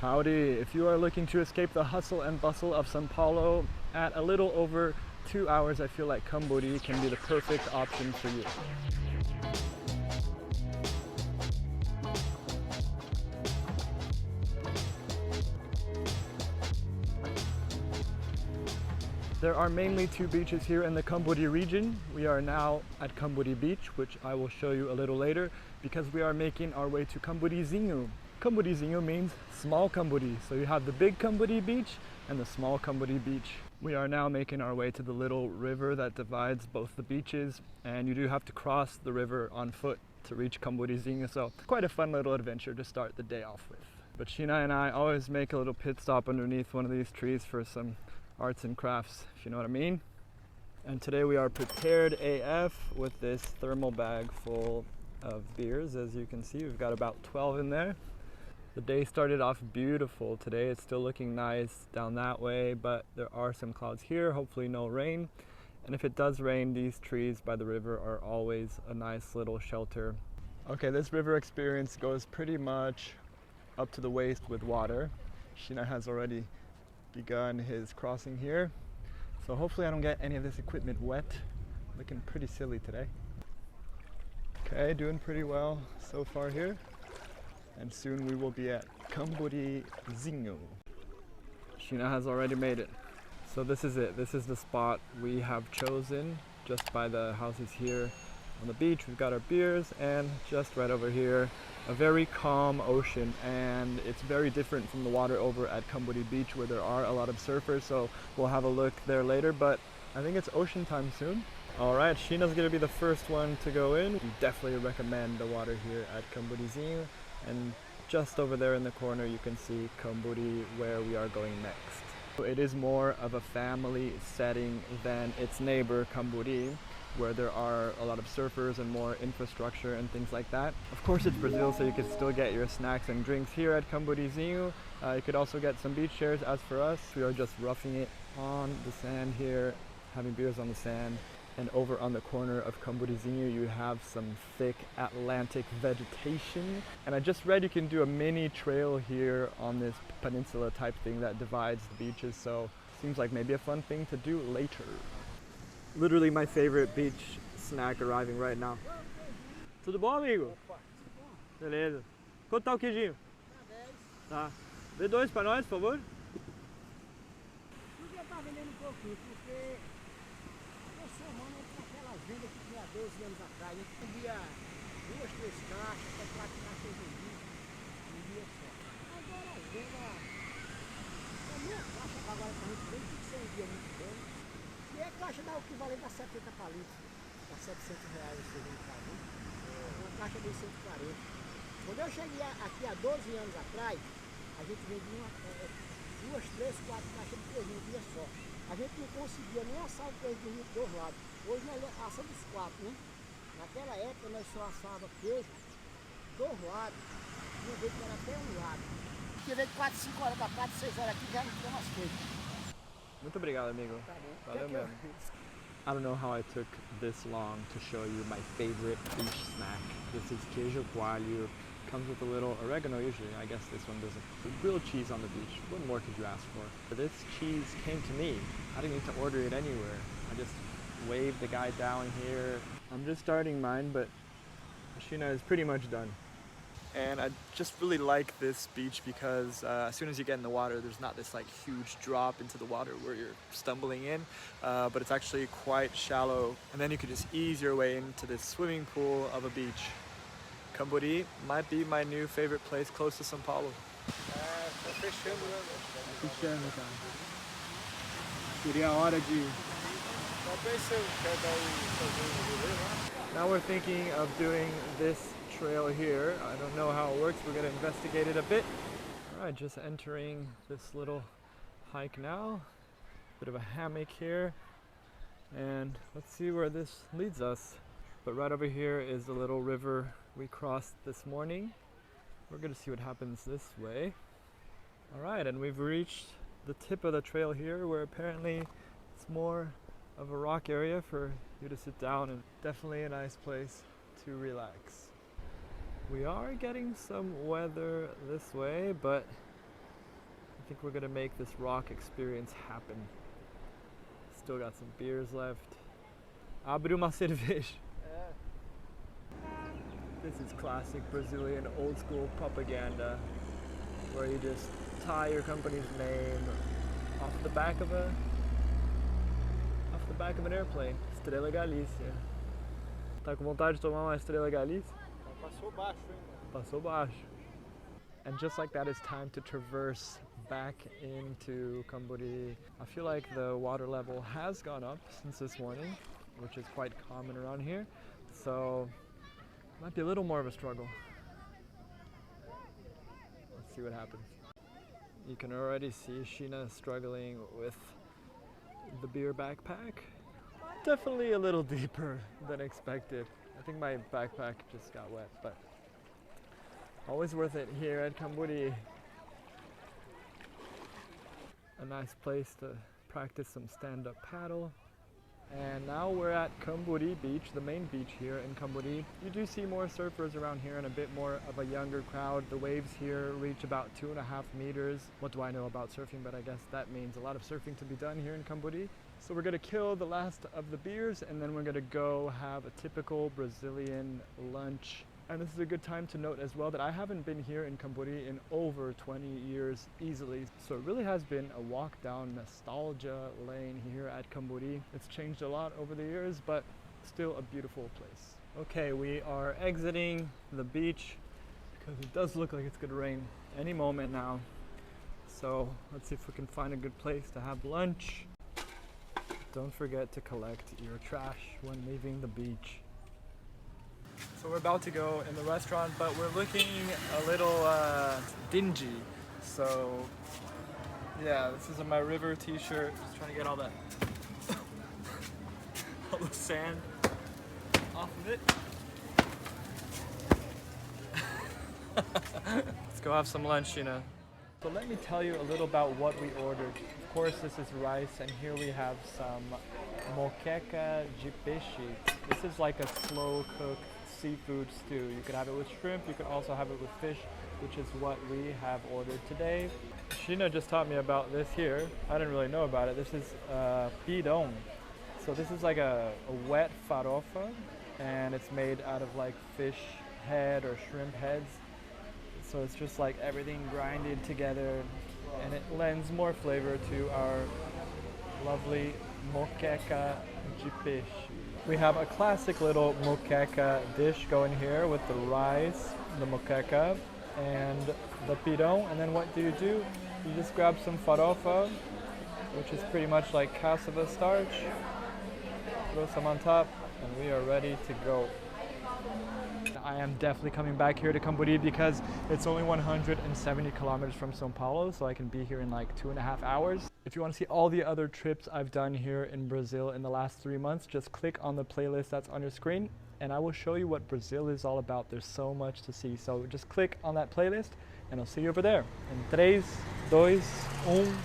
Howdy! If you are looking to escape the hustle and bustle of São Paulo at a little over 2 hours, I feel like Camburi can be the perfect option for you. There are mainly two beaches here in the Camburi region. We are now at Camburi Beach, which I will show you a little later, because we are making our way to Camburizinho. Camburizinho means small Camburi. So you have the big Camburi Beach and the small Camburi Beach. We are now making our way to the little river that divides both the beaches, and you do have to cross the river on foot to reach Camburizinho. So quite a fun little adventure to start the day off with. But Sheena and I always make a little pit stop underneath one of these trees for some arts and crafts, if you know what I mean. And today we are prepared AF with this thermal bag full of beers. As you can see, we've got about 12 in there. The day started off beautiful today. It's still looking nice down that way, but there are some clouds here, hopefully no rain. And if it does rain, these trees by the river are always a nice little shelter. Okay, this river experience goes pretty much up to the waist with water. Sheena has already begun his crossing here, so hopefully I don't get any of this equipment wet. Looking pretty silly today. Okay, doing pretty well so far here, and soon we will be at Camburizinho. Sheena has already made it. So this is it. This is the spot we have chosen just by the houses here on the beach. We've got our beers, and just right over here a very calm ocean, and it's very different from the water over at Camburi Beach where there are a lot of surfers, so we'll have a look there later, but I think it's ocean time soon. Alright, Sheena's gonna be the first one to go in. We definitely recommend the water here at Camburizinho, and just over there in the corner you can see Camburi, where we are going next. So it is more of a family setting than its neighbor Camburi, where there are a lot of surfers and more infrastructure and things like that. Of course it's Brazil, so you can still get your snacks and drinks here at Camburizinho. You could also get some beach chairs. As for us, we are just roughing it on the sand here, having beers on the sand. And over on the corner of Camburizinho you have some thick Atlantic vegetation. And I just read you can do a mini trail here on this peninsula type thing that divides the beaches, so seems like maybe a fun thing to do later. Literally my favorite beach snack arriving right now. Tudo bom, amigo? Beleza. Quanto tá o queijinho? Tá. Vê dois pra nós, por favor. Podia estar vendendo um pouquinho, porque eu sou mano com aquelas vendas que tinha 12 anos atrás. A gente vendia 2, 3 caixas, até 4 caixas um dia só. Agora as vendas, a minha caixa agora pra gente vem, tem que ser um dia muito bom. E a caixa dá o equivalente a 70 palitos, a R$700 o segundo carro. Uma caixa de 140. Quando eu cheguei aqui há 12 anos atrás, a gente vendia 2, 3, 4 caixas de queijo no dia só. A gente não conseguia nem assar o queijo do dois lados. Hoje nós assamos 4, né? Naquela época nós só assávamos queijo dois lados. Tinha vez que era até um lado. Tinha vez de 4, 5 horas da tarde, 6 horas aqui já não tinha mais queijo. Muito obrigado, amigo. Valeu mesmo. I don't know how I took this long to show you my favorite beach snack. This is queijo coalho. Comes with a little oregano usually. I guess this one doesn't. The grilled cheese on the beach. What more could you ask for? This cheese came to me. I didn't need to order it anywhere. I just waved the guy down here. I'm just starting mine, but Sheena is pretty much done. And I just really like this beach because as soon as you get in the water, there's not this like huge drop into the water where you're stumbling in, but it's actually quite shallow. And then you can just ease your way into this swimming pool of a beach. Camburi might be my new favorite place close to São Paulo. Tá fechando, né? Fechando, cara. Seria a hora de... Tá pensando, quer dar fazer rolê lá? Now we're thinking of doing this trail here. I don't know how it works. We're gonna investigate it a bit. All right, just entering this little hike now. Bit of a hammock here. And let's see where this leads us. But right over here is the little river we crossed this morning. We're gonna see what happens this way. All right, and we've reached the tip of the trail here, where apparently it's more of a rock area for you to sit down, and definitely a nice place to relax. We are getting some weather this way, but think we're gonna make this rock experience happen. Still got some beers left. Abre uma cerveja. This is classic Brazilian old school propaganda, where you just tie your company's name off the back of an airplane. Estrela Galícia. Tá com vontade de tomar uma Estrela Galícia? Passou baixo ainda. Passou baixo. And just like that, it's time to traverse back into Camburi. I feel like the water level has gone up since this morning, which is quite common around here. So might be a little more of a struggle. Let's see what happens. You can already see Sheena struggling with the beer backpack. Definitely a little deeper than expected. I think my backpack just got wet, but always worth it here at Camburi. A nice place to practice some stand-up paddle. And now we're at Camburi Beach, the main beach here in Camburi. You do see more surfers around here and a bit more of a younger crowd. The waves here reach about 2.5 meters. What do I know about surfing, but I guess that means a lot of surfing to be done here in Camburi. So we're gonna kill the last of the beers and then we're gonna go have a typical Brazilian lunch. And this is a good time to note as well that I haven't been here in Camburi in over 20 years easily. So it really has been a walk down nostalgia lane here at Camburi. It's changed a lot over the years, but still a beautiful place. Okay, we are exiting the beach because it does look like it's gonna rain any moment now. So let's see if we can find a good place to have lunch. Don't forget to collect your trash when leaving the beach. So we're about to go in the restaurant, but we're looking a little dingy. So yeah, this is my river t-shirt. Just trying to get all that all the sand off of it. Let's go have some lunch, you know. So let me tell you a little about what we ordered. Of course, this is rice, and here we have some moqueca de peixe. This is like a slow-cooked seafood stew. You could have it with shrimp, you could also have it with fish, which is what we have ordered today. Sheena just taught me about this here. I didn't really know about it. This is pirão. So this is like a wet farofa, and it's made out of like fish head or shrimp heads. So it's just like everything grinded together, and it lends more flavor to our lovely moqueca de peixe. We have a classic little moqueca dish going here with the rice, the moqueca, and the pirão. And then what do? You just grab some farofa, which is pretty much like cassava starch, throw some on top, and we are ready to go. I am definitely coming back here to Camburi because it's only 170 kilometers from São Paulo, so I can be here in like 2.5 hours. If you want to see all the other trips I've done here in Brazil in the last 3 months, just click on the playlist that's on your screen and I will show you what Brazil is all about. There's so much to see, so just click on that playlist and I'll see you over there. In 3, 2, 1...